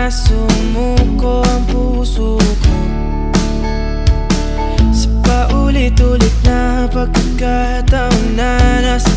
na sumuko ang puso ko sa paulit-ulit na pagkakataon na nasa